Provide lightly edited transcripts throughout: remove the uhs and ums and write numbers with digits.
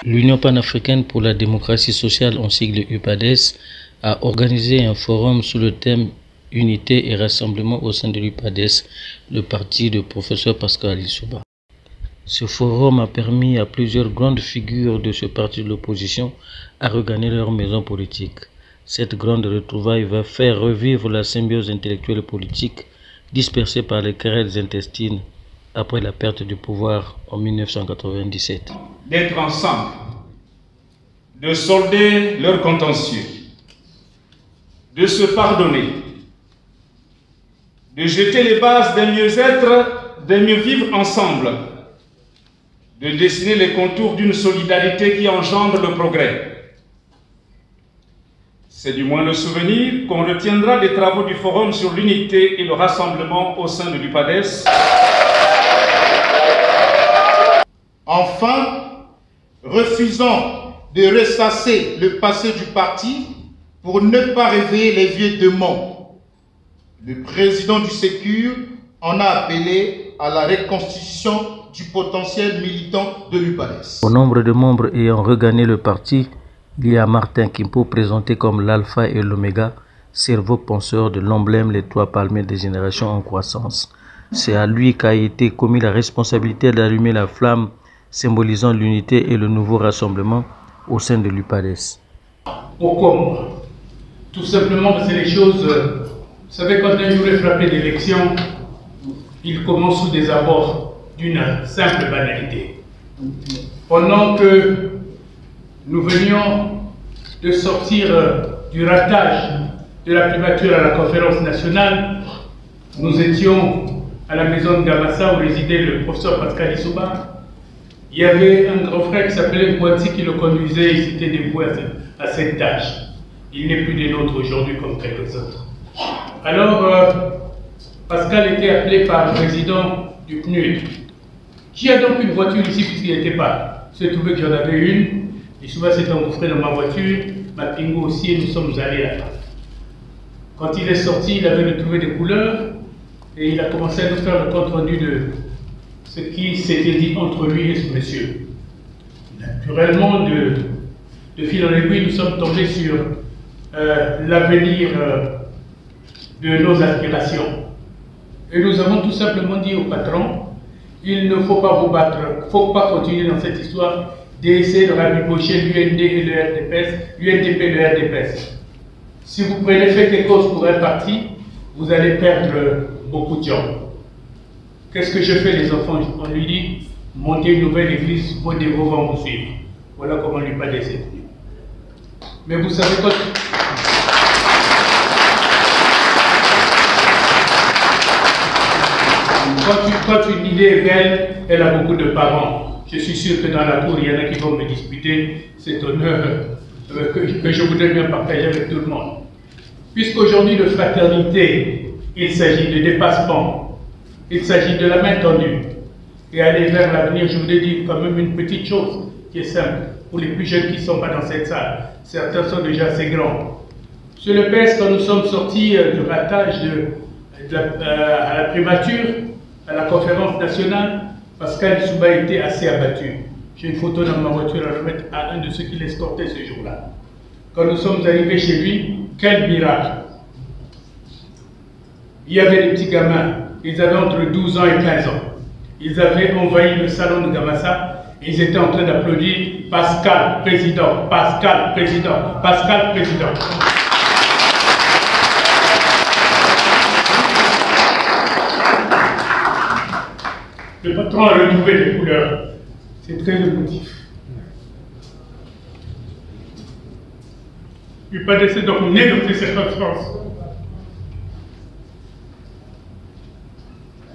L'Union panafricaine pour la démocratie sociale, en sigle UPADES, a organisé un forum sous le thème Unité et rassemblement au sein de l'UPADES, le parti de professeur Pascal Lissouba. Ce forum a permis à plusieurs grandes figures de ce parti de l'opposition à regagner leur maison politique. Cette grande retrouvaille va faire revivre la symbiose intellectuelle et politique dispersée par les querelles intestines après la perte du pouvoir en 1997. D'être ensemble, de solder leurs contentieux, de se pardonner, de jeter les bases d'un mieux-être, d'un mieux-vivre ensemble, de dessiner les contours d'une solidarité qui engendre le progrès. C'est du moins le souvenir qu'on retiendra des travaux du Forum sur l'unité et le rassemblement au sein de l'UPADES. Enfin, refusant de ressasser le passé du parti pour ne pas réveiller les vieux démons. Le président du Sécur en a appelé à la reconstitution du potentiel militant de l'UPADES. Au nombre de membres ayant regagné le parti, il y a Martin Kimpo, présenté comme l'alpha et l'oméga, cerveau penseur de l'emblème Les Trois Palmiers des générations en croissance. C'est à lui qu'a été commis la responsabilité d'allumer la flamme symbolisant l'unité et le nouveau rassemblement au sein de l'UPADES. Pourquoi moi? Tout simplement parce que les choses, vous savez, quand un jour est frappé d'élection, il commence sous des abords d'une simple banalité. Pendant que nous venions de sortir du ratage de la primature à la conférence nationale, nous étions à la maison de Gamassa où résidait le professeur Pascal Lissouba. Il y avait un grand frère qui s'appelait Kouati qui le conduisait, il s'était dévoué à cette tâche. Il n'est plus des nôtres aujourd'hui comme quelques autres. Alors, Pascal était appelé par le président du PNUD. Qui a donc une voiture ici puisqu'il n'était pas? Il s'est trouvé que j'en avais une. Et souvent s'est engouffré dans ma voiture, ma Pingo aussi, et nous sommes allés là-bas. Quand il est sorti, il avait retrouvé des couleurs et il a commencé à nous faire le compte-rendu de ce qui s'était dit entre lui et ce monsieur. Naturellement, de fil en aiguille, nous sommes tombés sur l'avenir de nos aspirations. Et nous avons tout simplement dit au patron, il ne faut pas vous battre, il ne faut pas continuer dans cette histoire d'essayer de rabibocher l'UND et le RDPS, l'UNDP et le RDPS. Si vous prenez fait et cause pour un parti, vous allez perdre beaucoup de gens. Qu'est-ce que je fais, les enfants? On lui dit, montez une nouvelle église, vos dévots vont vous suivre. Voilà comment lui pas décédé. Mais vous savez quoi? Quand une idée est belle, elle a beaucoup de parents. Je suis sûr que dans la cour, il y en a qui vont me disputer cet honneur que je voudrais bien partager avec tout le monde. Puisqu'aujourd'hui de fraternité, il s'agit de dépassement, il s'agit de la main tendue. Et aller vers l'avenir, je voudrais dire quand même une petite chose qui est simple. Pour les plus jeunes qui ne sont pas dans cette salle, certains sont déjà assez grands. Sur le PS, quand nous sommes sortis du ratage à la primature, à la conférence nationale, Pascal Lissouba était assez abattu. J'ai une photo dans ma voiture à remettre à un de ceux qui l'escortaient ce jour-là. Quand nous sommes arrivés chez lui, quel miracle! Il y avait des petits gamins, ils avaient entre 12 ans et 15 ans. Ils avaient envahi le salon de Gamassa et ils étaient en train d'applaudir Pascal Président, Pascal Président, Pascal Président. Le patron a retrouvé des couleurs. C'est très émotif. UPADES est donc né dans ces circonstances.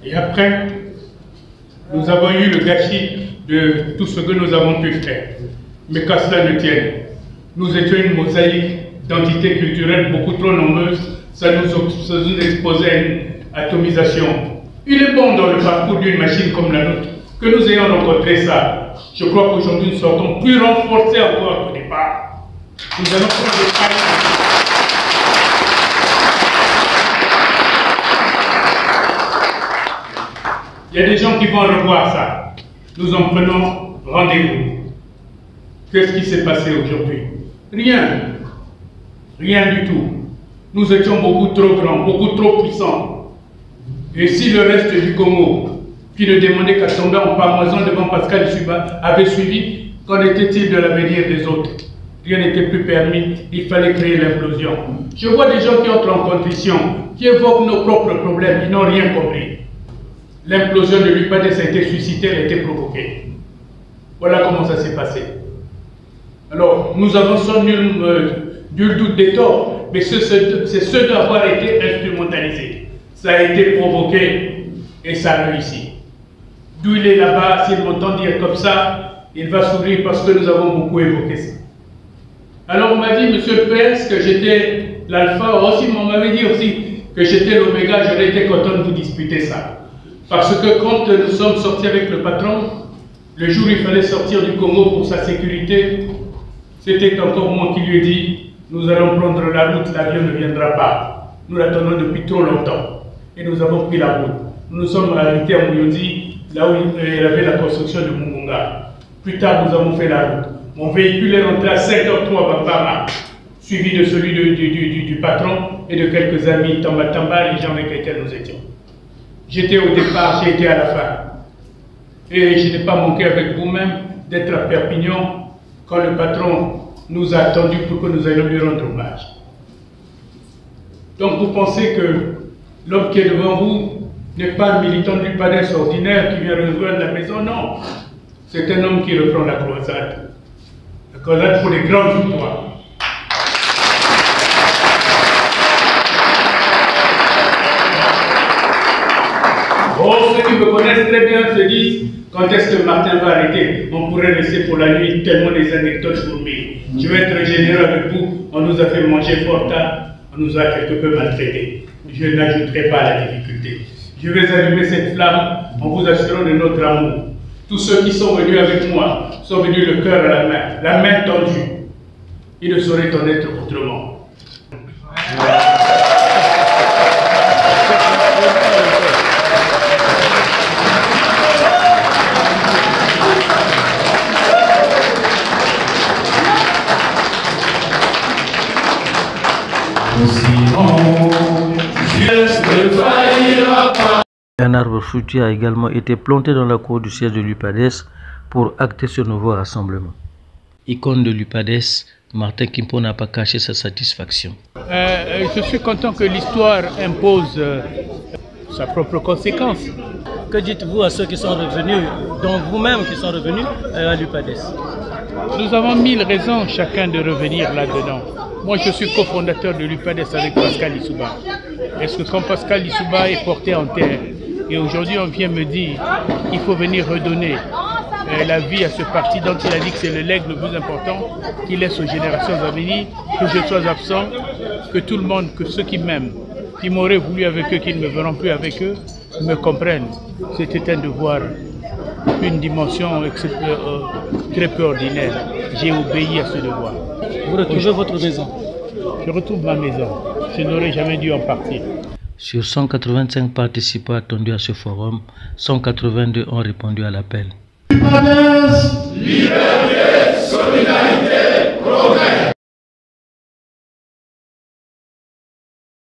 Et après, nous avons eu le gâchis de tout ce que nous avons pu faire. Mais qu'à cela ne tienne, nous étions une mosaïque d'entités culturelles beaucoup trop nombreuses, ça nous exposait à une atomisation. Il est bon dans le parcours d'une machine comme la nôtre que nous ayons rencontré ça. Je crois qu'aujourd'hui nous sortons plus renforcés encore qu'au départ. Nous allons prendre le pas. Il y a des gens qui vont revoir ça. Nous en prenons rendez-vous. Qu'est-ce qui s'est passé aujourd'hui? Rien. Rien du tout. Nous étions beaucoup trop grands, beaucoup trop puissants. Et si le reste du Congo, qui ne demandait qu'à tomber en pamoison devant Pascal Lissouba, avait suivi, qu'en était-il de l'avenir des autres? Rien n'était plus permis, il fallait créer l'implosion. Je vois des gens qui entrent en contrition, qui évoquent nos propres problèmes, ils n'ont rien compris. L'implosion de l'UPADES a été suscitée, elle a été provoquée. Voilà comment ça s'est passé. Alors, nous avons sans nul doute des torts, mais c'est ce d'avoir été instrumentalisé. Ça a été provoqué et ça a réussi. D'où il est là-bas, s'il m'entend dire comme ça, il va sourire parce que nous avons beaucoup évoqué ça. Alors on m'a dit, monsieur le PS, que j'étais l'alpha, aussi on m'avait dit aussi que j'étais l'oméga, j'aurais été content de vous disputer ça. Parce que quand nous sommes sortis avec le patron, le jour où il fallait sortir du Congo pour sa sécurité, c'était encore moi qui lui ai dit, nous allons prendre la route, l'avion ne viendra pas. Nous l'attendons depuis trop longtemps. Et nous avons pris la route. Nous sommes arrêtés à Mouyondi, là où il y avait la construction de Mungunga. Plus tard, nous avons fait la route. Mon véhicule est rentré à 5h03 à Bambama, suivi de celui du patron et de quelques amis, Tamba, les gens avec lesquels nous étions. J'étais au départ, j'ai été à la fin. Et je n'ai pas manqué avec vous-même d'être à Perpignan quand le patron nous a attendus pour que nous allions lui rendre hommage. Donc vous pensez que l'homme qui est devant vous n'est pas un militant du PADES ordinaire qui vient rejoindre la maison, non. C'est un homme qui reprend la croisade. La croisade pour les grandes victoires. Oh, ceux qui me connaissent très bien se disent, quand est-ce que Martin va arrêter? On pourrait laisser pour la nuit tellement des anecdotes pour lui. Je vais être généreux avec vous, on nous a fait manger fort tard, on nous a quelque peu maltraités. Je n'ajouterai pas à la difficulté. Je vais allumer cette flamme en vous assurant de notre amour. Tous ceux qui sont venus avec moi sont venus le cœur à la main tendue. Il ne saurait en être autrement. Un arbre fruitier a également été planté dans la cour du siège de l'UPADES pour acter ce nouveau rassemblement. Icône de l'UPADES, Martin Kimpo n'a pas caché sa satisfaction. Je suis content que l'histoire impose sa propre conséquence. Que dites-vous à ceux qui sont revenus, dont vous-même qui sont revenus à l'UPADES? Nous avons 1000 raisons chacun de revenir là-dedans. Moi, je suis cofondateur de l'UPADES avec Pascal Lissouba. Est-ce que quand Pascal Lissouba est porté en terre, et aujourd'hui on vient me dire qu'il faut venir redonner la vie à ce parti dont il a dit que c'est le legs le plus important qu'il laisse aux générations à venir, que je sois absent, que tout le monde, que ceux qui m'aiment, qui m'auraient voulu avec eux, qui ne me verront plus avec eux, me comprennent. C'était un devoir, une dimension très peu ordinaire. J'ai obéi à ce devoir. Vous retrouvez votre maison? Je retrouve ma maison. Je n'aurais jamais dû en partir. Sur 185 participants attendus à ce forum, 182 ont répondu à l'appel. Liberté, solidarité, progrès.